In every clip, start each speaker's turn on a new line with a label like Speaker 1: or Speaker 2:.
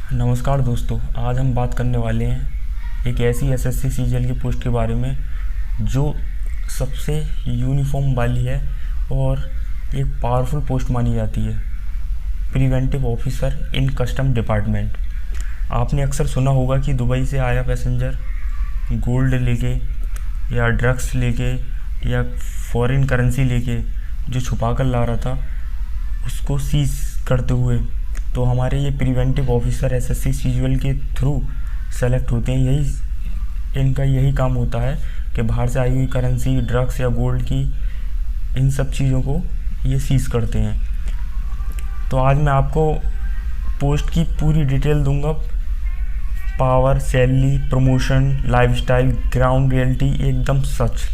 Speaker 1: नमस्कार दोस्तों, आज हम बात करने वाले हैं एक ऐसी एसएससी सीजीएल की पोस्ट के बारे में जो सबसे यूनिफॉर्म वाली है और एक पावरफुल पोस्ट मानी जाती है, preventive officer in custom department. आपने अक्सर सुना होगा कि दुबई से आया पैसेंजर गोल्ड लेके या ड्रग्स लेके या फॉरेन करेंसी लेके जो छुपा कर ला रहा था, उसको सीज करते हुए तो हमारे ये प्रिवेंटिव ऑफिसर एसएससी सीजीएल के थ्रू सेलेक्ट होते हैं। इनका यही काम होता है कि बाहर से आई हुई करेंसी, ड्रग्स या गोल्ड की, इन सब चीज़ों को ये सीज करते हैं। तो आज मैं आपको पोस्ट की पूरी डिटेल दूंगा, power, salary, promotion, lifestyle, ground reality, एकदम सच।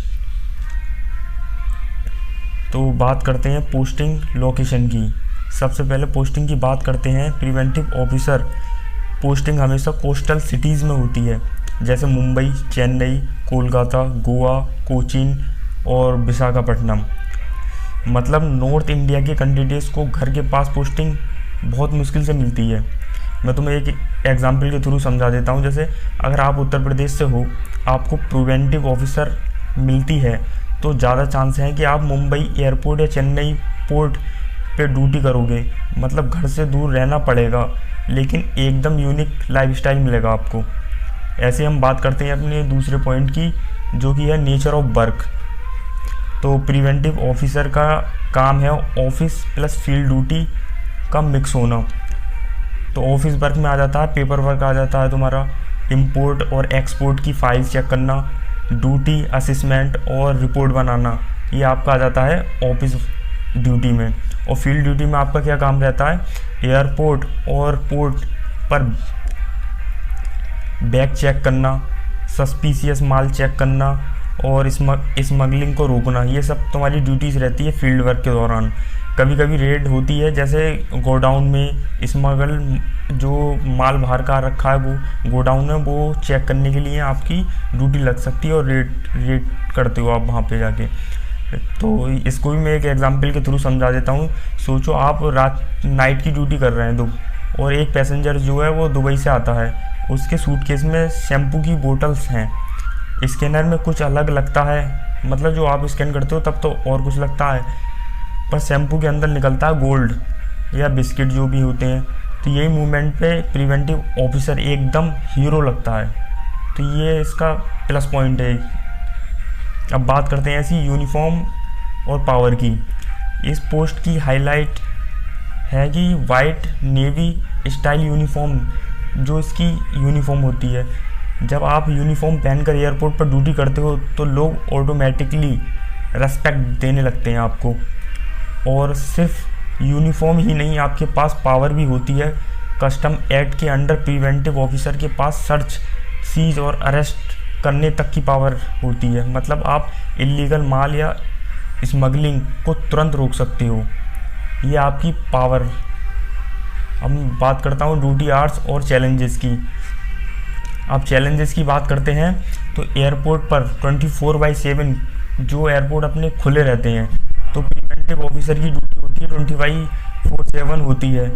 Speaker 1: तो बात करते हैं पोस्टिंग लोकेशन की। सबसे पहले पोस्टिंग की बात करते हैं। प्रिवेंटिव ऑफिसर पोस्टिंग हमेशा कोस्टल सिटीज़ में होती है, जैसे मुंबई, चेन्नई, कोलकाता, गोवा, कोचीन और विशाखापट्टनम। मतलब नॉर्थ इंडिया के कैंडिडेट्स को घर के पास पोस्टिंग बहुत मुश्किल से मिलती है। मैं तुम्हें एक एग्जांपल के थ्रू समझा देता हूं। जैसे अगर आप उत्तर प्रदेश से हो, आपको प्रिवेंटिव ऑफिसर मिलती है तो ज़्यादा चांस है कि आप मुंबई एयरपोर्ट या चेन्नई पोर्ट पे ड्यूटी करोगे। मतलब घर से दूर रहना पड़ेगा, लेकिन एकदम यूनिक लाइफस्टाइल मिलेगा आपको। ऐसे हम बात करते हैं अपने दूसरे पॉइंट की, जो कि है नेचर ऑफ वर्क। तो प्रिवेंटिव ऑफिसर का काम है ऑफिस प्लस फील्ड ड्यूटी का मिक्स होना। तो ऑफिस वर्क में आ जाता है पेपर वर्क, आ जाता है तुम्हारा इंपोर्ट और एक्सपोर्ट की फाइल चेक करना, ड्यूटी असेसमेंट और रिपोर्ट बनाना, ये आपका आ जाता है ऑफिस ड्यूटी में। और फील्ड ड्यूटी में आपका क्या काम रहता है, एयरपोर्ट और पोर्ट पर बैग चेक करना, सस्पिशियस माल चेक करना और स्मगलिंग को रोकना। ये सब तुम्हारी ड्यूटीज़ रहती है फील्ड वर्क के दौरान। कभी कभी रेड होती है, जैसे गोडाउन में स्मगल जो माल बाहर का रखा है वो गोडाउन में, वो चेक करने के लिए आपकी ड्यूटी लग सकती है और रेड करते हो आप वहाँ पे जाके। तो इसको भी मैं एक एग्जांपल के थ्रू समझा देता हूँ। सोचो आप नाइट की ड्यूटी कर रहे हैं और एक पैसेंजर जो है वो दुबई से आता है, उसके सूटकेस में शैम्पू की बोतल्स हैं। स्कैनर में कुछ अलग लगता है, मतलब जो आप स्कैन करते हो तब तो और कुछ लगता है, पर शैम्पू के अंदर निकलता है गोल्ड या बिस्किट जो भी होते हैं। तो यही मूवमेंट पे प्रिवेंटिव ऑफिसर एकदम हीरो लगता है। तो ये इसका प्लस पॉइंट है। अब बात करते हैं ऐसी यूनिफॉर्म और पावर की। इस पोस्ट की हाईलाइट है कि वाइट नेवी स्टाइल यूनिफॉर्म, जो इसकी यूनिफॉर्म होती है। जब आप यूनिफॉर्म पहनकर एयरपोर्ट पर ड्यूटी करते हो तो लोग ऑटोमेटिकली रेस्पेक्ट देने लगते हैं आपको। और सिर्फ यूनिफॉर्म ही नहीं, आपके पास पावर भी होती है। कस्टम एक्ट के अंडर प्रिवेंटिव ऑफिसर के पास सर्च, सीज और अरेस्ट करने तक की पावर होती है। मतलब आप इलीगल माल या स्मगलिंग को तुरंत रोक सकते हो, ये आपकी पावर। अब बात करता हूँ ड्यूटी आवर्स और चैलेंजेस की। अब चैलेंजेस की बात करते हैं तो एयरपोर्ट पर 24/7 जो एयरपोर्ट अपने खुले रहते हैं, तो प्रिवेंटिव ऑफिसर की ड्यूटी होती है 24/7 होती है।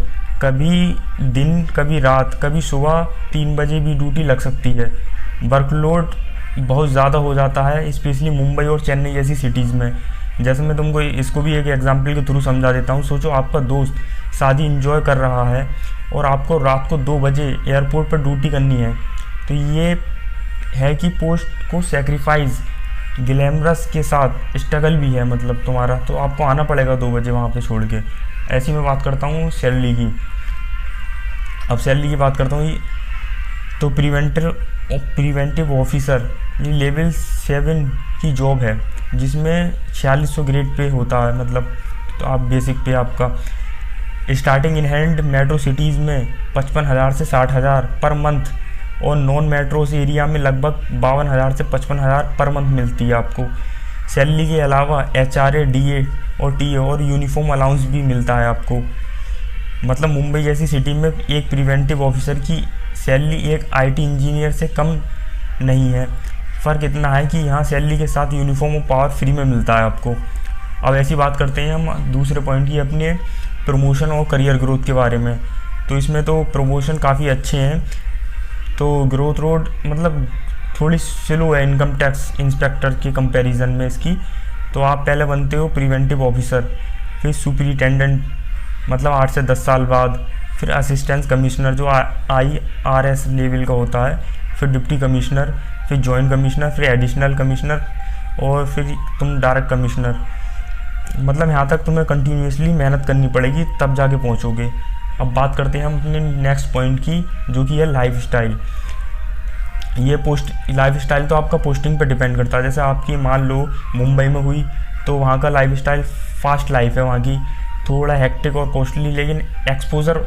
Speaker 1: कभी दिन, कभी रात, कभी सुबह 3 बजे भी ड्यूटी लग सकती है। वर्कलोड बहुत ज़्यादा हो जाता है, स्पेशली मुंबई और चेन्नई जैसी सिटीज़ में। जैसे मैं तुमको इसको भी एक एग्जांपल के थ्रू समझा देता हूँ। सोचो आपका दोस्त शादी एंजॉय कर रहा है और आपको रात को 2 बजे एयरपोर्ट पर ड्यूटी करनी है। तो ये है कि पोस्ट को सेक्रीफाइस ग्लैमरस के साथ स्ट्रगल भी है, मतलब तुम्हारा, तो आपको आना पड़ेगा 2 बजे वहाँ पे छोड़ के। ऐसी मैं बात करता हूँ सैलरी की। अब सैलरी की बात करता हूँ। तो प्रिवेंटिव ऑफिसर ये लेवल 7 की जॉब है, जिसमें 4600 ग्रेड पे होता है। मतलब तो आप बेसिक पे आपका starting in hand metro cities में 55,000 से 60,000 पर मंथ, और नॉन मेट्रोस एरिया में लगभग 52,000 से 55,000 पर मंथ मिलती है आपको। सैलरी के अलावा HRA, DA और TA और यूनिफॉर्म अलाउंस भी मिलता है आपको। मतलब मुंबई जैसी सिटी में एक प्रिवेंटिव ऑफिसर की सैलरी एक IT इंजीनियर से कम नहीं है। फ़र्क इतना है कि यहाँ सैलरी के साथ यूनिफॉर्म और पावर फ्री में मिलता है आपको। अब ऐसी बात करते हैं हम दूसरे पॉइंट की, अपने प्रमोशन और करियर ग्रोथ के बारे में। तो इसमें तो प्रमोशन काफ़ी अच्छे हैं। तो ग्रोथ रोड मतलब थोड़ी स्लो है इनकम टैक्स इंस्पेक्टर के कंपैरिजन में इसकी। तो आप पहले बनते हो प्रिवेंटिव ऑफिसर, फिर सुपरिटेंडेंट मतलब 8 से 10 साल बाद, फिर असिस्टेंट कमिश्नर जो IRS लेवल का होता है, फिर डिप्टी कमिश्नर, फिर जॉइंट कमिश्नर, फिर एडिशनल कमिश्नर, और फिर तुम डायरेक्ट कमिश्नर। मतलब यहाँ तक तुम्हें कंटिन्यूसली मेहनत करनी पड़ेगी तब जाके पहुँचोगे। अब बात करते हैं हम अपने नेक्स्ट पॉइंट की, जो कि है लाइफ स्टाइल। ये लाइफ स्टाइल तो आपका पोस्टिंग पे डिपेंड करता है। जैसे आपकी मान लो मुंबई में हुई तो वहाँ का लाइफ स्टाइल फास्ट लाइफ है वहाँ की, थोड़ा हेक्टिक और कॉस्टली, लेकिन एक्सपोजर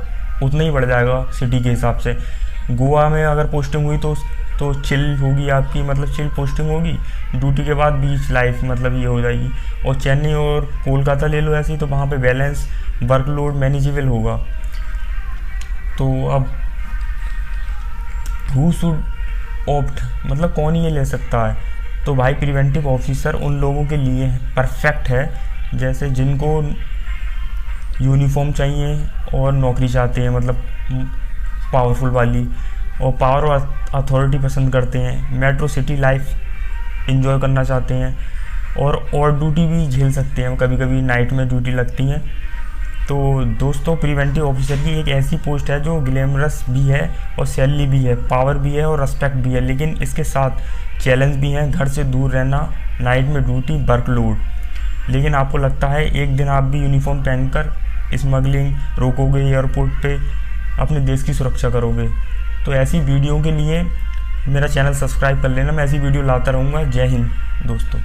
Speaker 1: उतना ही बढ़ जाएगा सिटी के हिसाब से। गोवा में अगर पोस्टिंग हुई तो चिल होगी आपकी, मतलब चिल पोस्टिंग होगी, ड्यूटी के बाद बीच लाइफ मतलब ये हो जाएगी। और चेन्नई और कोलकाता ले लो ऐसी, तो वहाँ पे बैलेंस वर्कलोड मैनेजेबल होगा। तो अब हु शुड ऑप्ट मतलब कौन ये ले सकता है? तो भाई प्रिवेंटिव ऑफिसर उन लोगों के लिए परफेक्ट है जैसे जिनको यूनिफॉर्म चाहिए और नौकरी चाहते हैं, मतलब पावरफुल वाली, और पावर और अथॉरिटी पसंद करते हैं, मेट्रो सिटी लाइफ एंजॉय करना चाहते हैं, और ड्यूटी भी झेल सकते हैं, कभी कभी नाइट में ड्यूटी लगती हैं। तो दोस्तों प्रिवेंटिव ऑफिसर की एक ऐसी पोस्ट है जो ग्लैमरस भी है और सैलरी भी है, पावर भी है और रिस्पेक्ट भी है, लेकिन इसके साथ चैलेंज भी हैं, घर से दूर रहना, नाइट में ड्यूटी, वर्कलोड। लेकिन आपको लगता है एक दिन आप भी यूनिफॉर्म पहनकर स्मगलिंग रोकोगे, एयरपोर्ट पे अपने देश की सुरक्षा करोगे? तो ऐसी वीडियो के लिए मेरा चैनल सब्सक्राइब कर लेना, मैं ऐसी वीडियो लाता रहूँगा। जय हिंद दोस्तों।